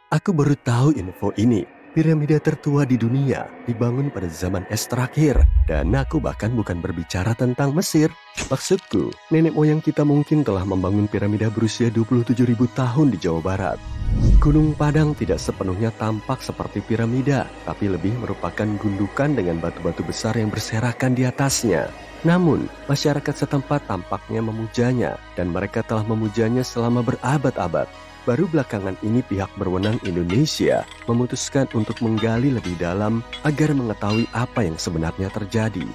Aku baru tahu info ini. Piramida tertua di dunia dibangun pada zaman es terakhir. Dan aku bahkan bukan berbicara tentang Mesir. Maksudku, nenek moyang kita mungkin telah membangun piramida berusia 27.000 tahun di Jawa Barat. Gunung Padang tidak sepenuhnya tampak seperti piramida, tapi lebih merupakan gundukan dengan batu-batu besar yang berserakan di atasnya. Namun, masyarakat setempat tampaknya memujanya, dan mereka telah memujanya selama berabad-abad. Baru belakangan ini pihak berwenang Indonesia memutuskan untuk menggali lebih dalam agar mengetahui apa yang sebenarnya terjadi.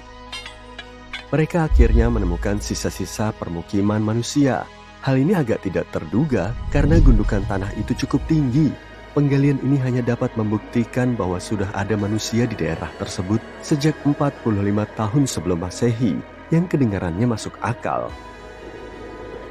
Mereka akhirnya menemukan sisa-sisa permukiman manusia. Hal ini agak tidak terduga karena gundukan tanah itu cukup tinggi. Penggalian ini hanya dapat membuktikan bahwa sudah ada manusia di daerah tersebut sejak 45 tahun sebelum Masehi, yang kedengarannya masuk akal.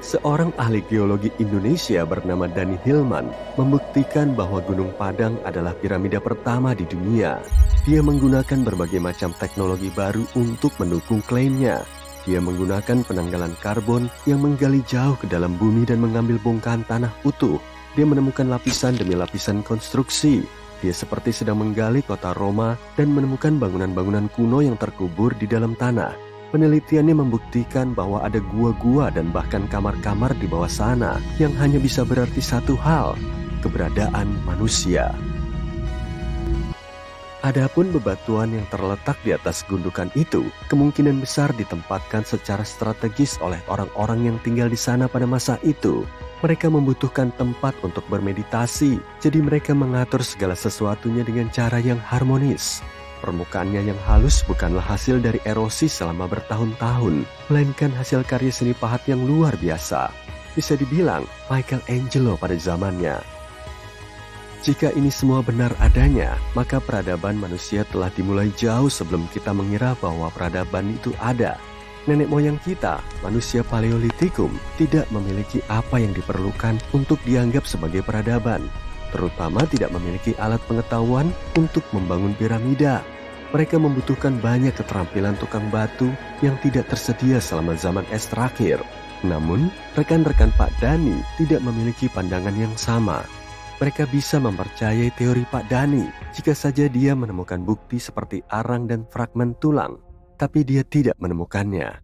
Seorang ahli geologi Indonesia bernama Dani Hilman membuktikan bahwa Gunung Padang adalah piramida pertama di dunia. Dia menggunakan berbagai macam teknologi baru untuk mendukung klaimnya. Dia menggunakan penanggalan karbon yang menggali jauh ke dalam bumi dan mengambil bongkahan tanah utuh. Dia menemukan lapisan demi lapisan konstruksi. Dia seperti sedang menggali kota Roma dan menemukan bangunan-bangunan kuno yang terkubur di dalam tanah. Penelitiannya membuktikan bahwa ada gua-gua dan bahkan kamar-kamar di bawah sana yang hanya bisa berarti satu hal, keberadaan manusia. Adapun bebatuan yang terletak di atas gundukan itu kemungkinan besar ditempatkan secara strategis oleh orang-orang yang tinggal di sana pada masa itu. Mereka membutuhkan tempat untuk bermeditasi, jadi mereka mengatur segala sesuatunya dengan cara yang harmonis. Permukaannya yang halus bukanlah hasil dari erosi selama bertahun-tahun, melainkan hasil karya seni pahat yang luar biasa. Bisa dibilang Michelangelo pada zamannya. Jika ini semua benar adanya, maka peradaban manusia telah dimulai jauh sebelum kita mengira bahwa peradaban itu ada. Nenek moyang kita, manusia Paleolitikum, tidak memiliki apa yang diperlukan untuk dianggap sebagai peradaban. Terutama tidak memiliki alat pengetahuan untuk membangun piramida. Mereka membutuhkan banyak keterampilan tukang batu yang tidak tersedia selama zaman es terakhir. Namun, rekan-rekan Pak Dani tidak memiliki pandangan yang sama. Mereka bisa mempercayai teori Pak Dani jika saja dia menemukan bukti seperti arang dan fragmen tulang, tapi dia tidak menemukannya.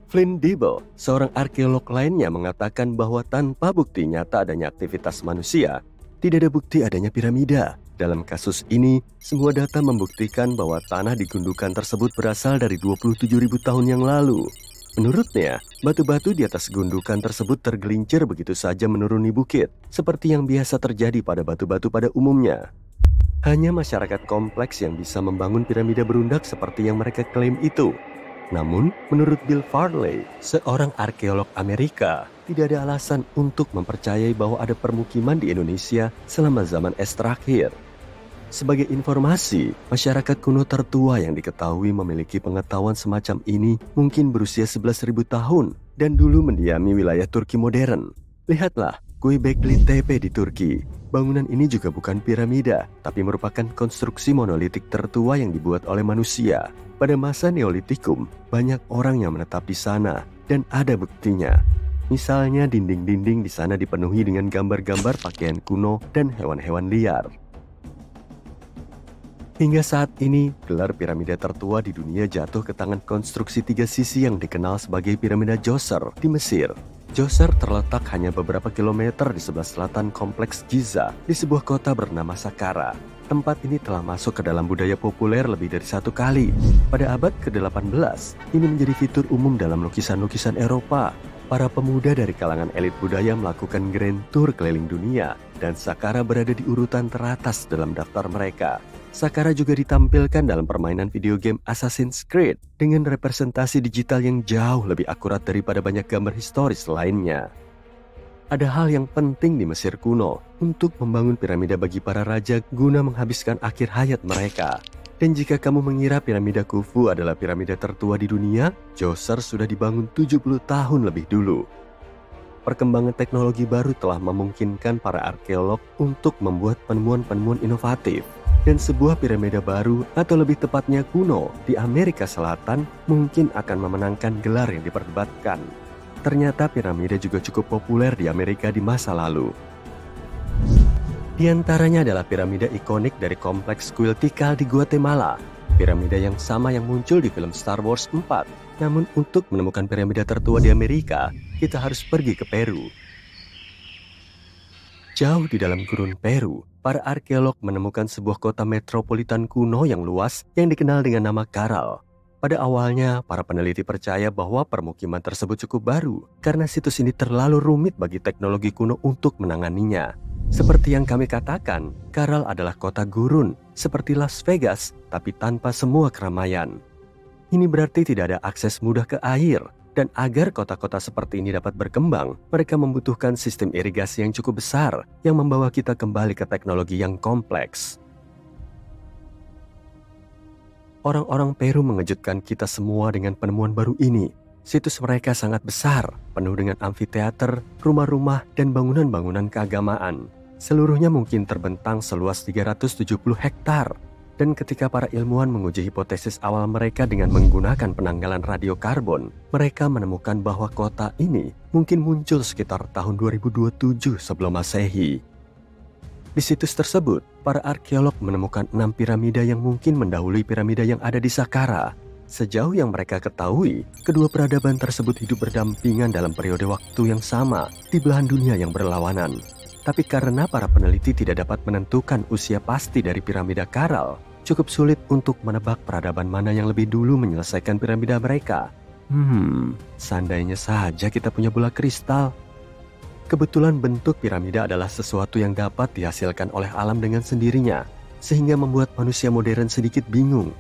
Flynn Dibble, seorang arkeolog lainnya, mengatakan bahwa tanpa bukti nyata adanya aktivitas manusia, tidak ada bukti adanya piramida. Dalam kasus ini, semua data membuktikan bahwa tanah di gundukan tersebut berasal dari 27.000 tahun yang lalu. Menurutnya, batu-batu di atas gundukan tersebut tergelincir begitu saja menuruni bukit, seperti yang biasa terjadi pada batu-batu pada umumnya. Hanya masyarakat kompleks yang bisa membangun piramida berundak seperti yang mereka klaim itu. Namun, menurut Bill Farley, seorang arkeolog Amerika, tidak ada alasan untuk mempercayai bahwa ada permukiman di Indonesia selama zaman es terakhir. Sebagai informasi, masyarakat kuno tertua yang diketahui memiliki pengetahuan semacam ini mungkin berusia 11.000 tahun dan dulu mendiami wilayah Turki modern. Lihatlah, Göbekli Tepe di Turki. Bangunan ini juga bukan piramida, tapi merupakan konstruksi monolitik tertua yang dibuat oleh manusia. Pada masa Neolitikum, banyak orang yang menetap di sana dan ada buktinya. Misalnya dinding-dinding di sana dipenuhi dengan gambar-gambar pakaian kuno dan hewan-hewan liar. Hingga saat ini, gelar piramida tertua di dunia jatuh ke tangan konstruksi tiga sisi yang dikenal sebagai piramida Djoser di Mesir. Djoser terletak hanya beberapa kilometer di sebelah selatan kompleks Giza di sebuah kota bernama Saqqara. Tempat ini telah masuk ke dalam budaya populer lebih dari satu kali. Pada abad ke-18, ini menjadi fitur umum dalam lukisan-lukisan Eropa. Para pemuda dari kalangan elit budaya melakukan grand tour keliling dunia, dan Saqqara berada di urutan teratas dalam daftar mereka. Saqqara juga ditampilkan dalam permainan video game Assassin's Creed dengan representasi digital yang jauh lebih akurat daripada banyak gambar historis lainnya. Ada hal yang penting di Mesir kuno untuk membangun piramida bagi para raja guna menghabiskan akhir hayat mereka. Dan jika kamu mengira piramida Khufu adalah piramida tertua di dunia, Djoser sudah dibangun 70 tahun lebih dulu. Perkembangan teknologi baru telah memungkinkan para arkeolog untuk membuat penemuan-penemuan inovatif. Dan sebuah piramida baru, atau lebih tepatnya kuno, di Amerika Selatan mungkin akan memenangkan gelar yang diperdebatkan. ternyata piramida juga cukup populer di Amerika di masa lalu. Di antaranya adalah piramida ikonik dari kompleks kuil Tikal di Guatemala. Piramida yang sama yang muncul di film Star Wars 4. Namun untuk menemukan piramida tertua di Amerika, kita harus pergi ke Peru. Jauh di dalam gurun Peru, para arkeolog menemukan sebuah kota metropolitan kuno yang luas yang dikenal dengan nama Caral. Pada awalnya, para peneliti percaya bahwa permukiman tersebut cukup baru karena situs ini terlalu rumit bagi teknologi kuno untuk menanganinya. Seperti yang kami katakan, Caral adalah kota gurun, seperti Las Vegas, tapi tanpa semua keramaian. Ini berarti tidak ada akses mudah ke air, dan agar kota-kota seperti ini dapat berkembang, mereka membutuhkan sistem irigasi yang cukup besar, yang membawa kita kembali ke teknologi yang kompleks. Orang-orang Peru mengejutkan kita semua dengan penemuan baru ini. Situs mereka sangat besar, penuh dengan amfiteater, rumah-rumah, dan bangunan-bangunan keagamaan. Seluruhnya mungkin terbentang seluas 370 hektar. Dan ketika para ilmuwan menguji hipotesis awal mereka dengan menggunakan penanggalan radiokarbon, mereka menemukan bahwa kota ini mungkin muncul sekitar tahun 2027 sebelum Masehi. Di situs tersebut, para arkeolog menemukan 6 piramida yang mungkin mendahului piramida yang ada di Saqqara. Sejauh yang mereka ketahui, kedua peradaban tersebut hidup berdampingan dalam periode waktu yang sama di belahan dunia yang berlawanan. Tapi karena para peneliti tidak dapat menentukan usia pasti dari piramida Caral, cukup sulit untuk menebak peradaban mana yang lebih dulu menyelesaikan piramida mereka. Seandainya saja kita punya bola kristal. Kebetulan bentuk piramida adalah sesuatu yang dapat dihasilkan oleh alam dengan sendirinya, sehingga membuat manusia modern sedikit bingung.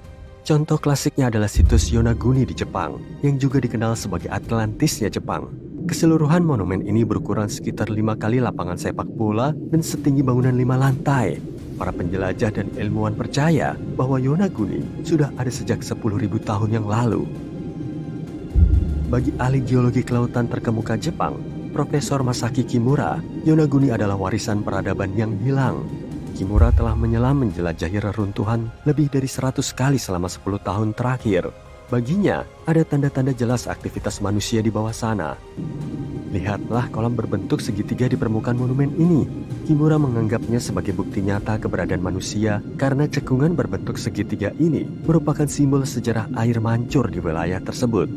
Contoh klasiknya adalah situs Yonaguni di Jepang, yang juga dikenal sebagai Atlantisnya Jepang. Keseluruhan monumen ini berukuran sekitar 5 kali lapangan sepak bola dan setinggi bangunan 5 lantai. Para penjelajah dan ilmuwan percaya bahwa Yonaguni sudah ada sejak 10.000 tahun yang lalu. Bagi ahli geologi kelautan terkemuka Jepang, Profesor Masaki Kimura, Yonaguni adalah warisan peradaban yang hilang. Kimura telah menyelam menjelajahi reruntuhan lebih dari 100 kali selama 10 tahun terakhir. Baginya, ada tanda-tanda jelas aktivitas manusia di bawah sana. Lihatlah kolam berbentuk segitiga di permukaan monumen ini. Kimura menganggapnya sebagai bukti nyata keberadaan manusia karena cekungan berbentuk segitiga ini merupakan simbol sejarah air mancur di wilayah tersebut.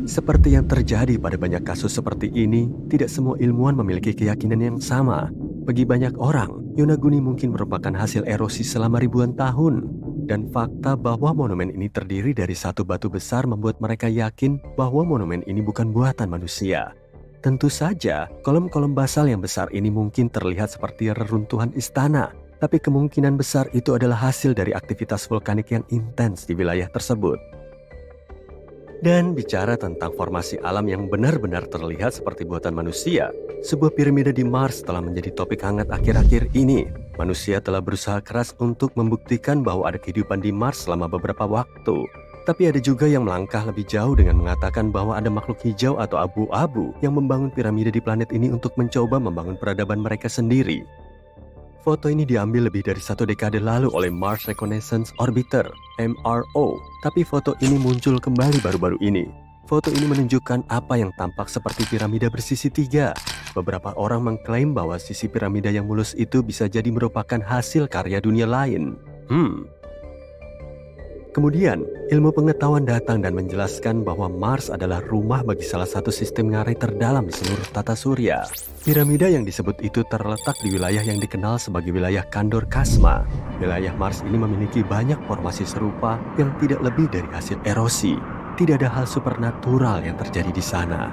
Seperti yang terjadi pada banyak kasus seperti ini, tidak semua ilmuwan memiliki keyakinan yang sama. Bagi banyak orang, Yonaguni mungkin merupakan hasil erosi selama ribuan tahun. Dan fakta bahwa monumen ini terdiri dari satu batu besar membuat mereka yakin bahwa monumen ini bukan buatan manusia. Tentu saja, kolom-kolom basal yang besar ini mungkin terlihat seperti reruntuhan istana. Tapi kemungkinan besar itu adalah hasil dari aktivitas vulkanik yang intens di wilayah tersebut. Dan bicara tentang formasi alam yang benar-benar terlihat seperti buatan manusia, sebuah piramida di Mars telah menjadi topik hangat akhir-akhir ini. Manusia telah berusaha keras untuk membuktikan bahwa ada kehidupan di Mars selama beberapa waktu. Tapi ada juga yang melangkah lebih jauh dengan mengatakan bahwa ada makhluk hijau atau abu-abu yang membangun piramida di planet ini untuk mencoba membangun peradaban mereka sendiri. Foto ini diambil lebih dari 1 dekade lalu oleh Mars Reconnaissance Orbiter (MRO), tapi foto ini muncul kembali baru-baru ini. Foto ini menunjukkan apa yang tampak seperti piramida bersisi 3. Beberapa orang mengklaim bahwa sisi piramida yang mulus itu bisa jadi merupakan hasil karya dunia lain. Kemudian, ilmu pengetahuan datang dan menjelaskan bahwa Mars adalah rumah bagi salah satu sistem ngarai terdalam di seluruh tata surya. Piramida yang disebut itu terletak di wilayah yang dikenal sebagai wilayah Kandor Kasma. Wilayah Mars ini memiliki banyak formasi serupa yang tidak lebih dari hasil erosi. Tidak ada hal supernatural yang terjadi di sana.